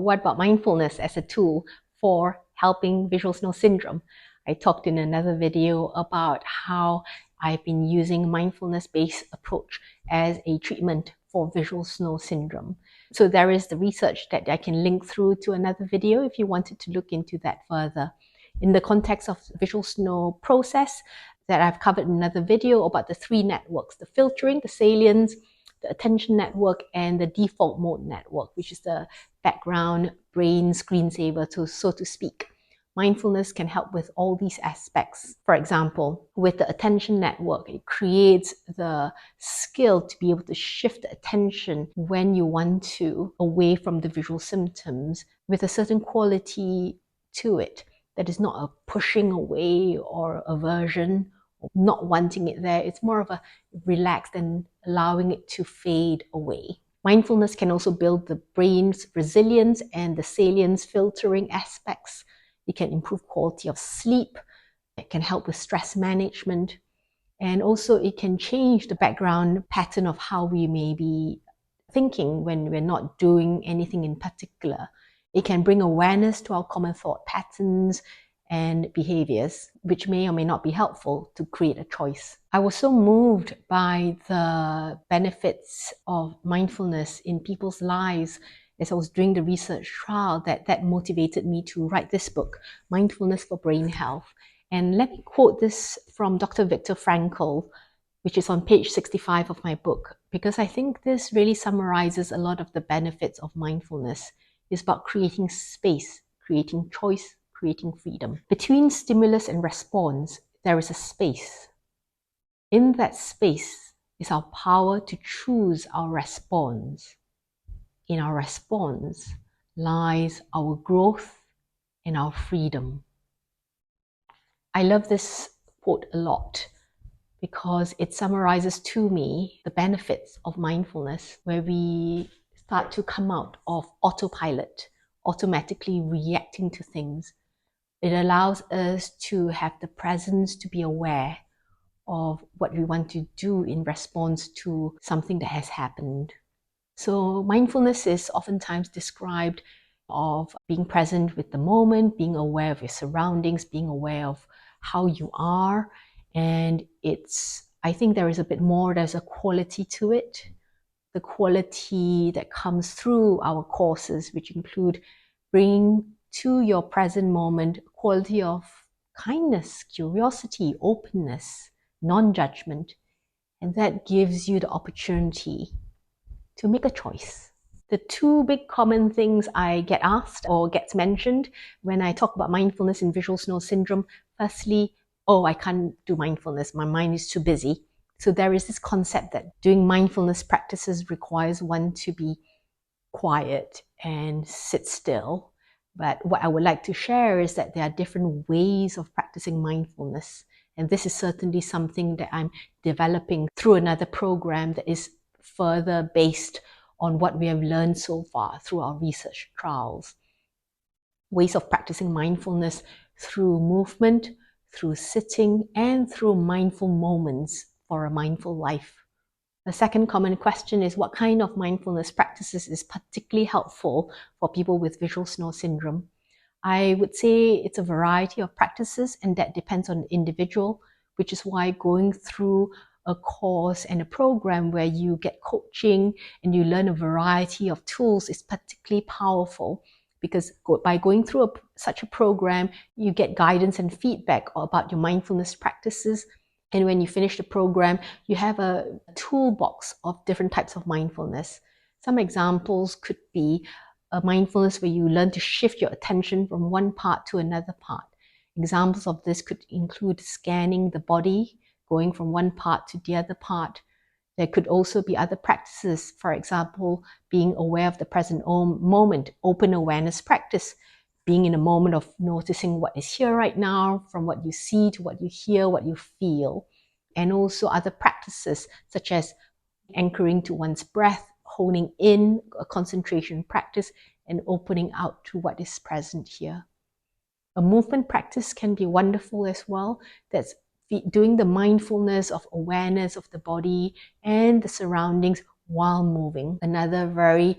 What about mindfulness as a tool for helping visual snow syndrome? I talked in another video about how I've been using mindfulness-based approach as a treatment for visual snow syndrome. So there is the research that I can link through to another video if you wanted to look into that further. In the context of visual snow process that I've covered in another video about the 3 networks, the filtering, the salience, the attention network, and the default mode network, which is the background brain screensaver, so to speak. Mindfulness can help with all these aspects. For example, with the attention network, it creates the skill to be able to shift the attention when you want to away from the visual symptoms with a certain quality to it that is not a pushing away or aversion, not wanting it there. It's more of a relaxed and allowing it to fade away. Mindfulness can also build the brain's resilience and the salience filtering aspects. It can improve quality of sleep. It can help with stress management. And also it can change the background pattern of how we may be thinking when we're not doing anything in particular. It can bring awareness to our common thought patterns and behaviors, which may or may not be helpful to create a choice. I was so moved by the benefits of mindfulness in people's lives as I was doing the research trial that motivated me to write this book, Mindfulness for Brain Health. And let me quote this from Dr. Victor Frankl, which is on page 65 of my book, because I think this really summarizes a lot of the benefits of mindfulness. It's about creating space, creating choice, creating freedom. Between stimulus and response, there is a space. In that space is our power to choose our response. In our response lies our growth and our freedom. I love this quote a lot because it summarizes to me the benefits of mindfulness, where we start to come out of autopilot, automatically reacting to things. It allows us to have the presence to be aware of what we want to do in response to something that has happened. So mindfulness is oftentimes described of being present with the moment, being aware of your surroundings, being aware of how you are. And I think there is a bit more, there's a quality to it. The quality that comes through our courses, which include bringing to your present moment a quality of kindness, curiosity, openness, non-judgment. And that gives you the opportunity to make a choice. The 2 big common things I get asked or gets mentioned when I talk about mindfulness in visual snow syndrome, firstly, oh, I can't do mindfulness, my mind is too busy. So there is this concept that doing mindfulness practices requires one to be quiet and sit still. But what I would like to share is that there are different ways of practicing mindfulness. And this is certainly something that I'm developing through another program that is further based on what we have learned so far through our research trials. Ways of practicing mindfulness through movement, through sitting, and through mindful moments for a mindful life. The second common question is what kind of mindfulness practices is particularly helpful for people with visual snow syndrome? I would say it's a variety of practices, and that depends on the individual, which is why going through a course and a program where you get coaching and you learn a variety of tools is particularly powerful, because by going through such a program, you get guidance and feedback about your mindfulness practices. And when you finish the program, you have a toolbox of different types of mindfulness. Some examples could be a mindfulness where you learn to shift your attention from one part to another part. Examples of this could include scanning the body, going from one part to the other part. There could also be other practices, for example, being aware of the present moment, open awareness practice, being in a moment of noticing what is here right now, from what you see to what you hear, what you feel. And also other practices such as anchoring to one's breath, honing in, a concentration practice, and opening out to what is present here. A movement practice can be wonderful as well. That's doing the mindfulness of awareness of the body and the surroundings while moving. Another very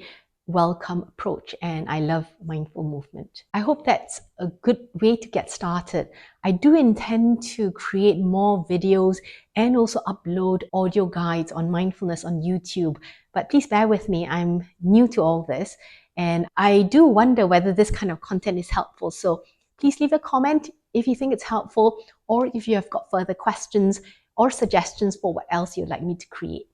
welcome approach, and I love mindful movement. I hope that's a good way to get started. I do intend to create more videos and also upload audio guides on mindfulness on YouTube, but please bear with me, I'm new to all this, and I do wonder whether this kind of content is helpful. So please leave a comment if you think it's helpful, or if you have got further questions or suggestions for what else you'd like me to create.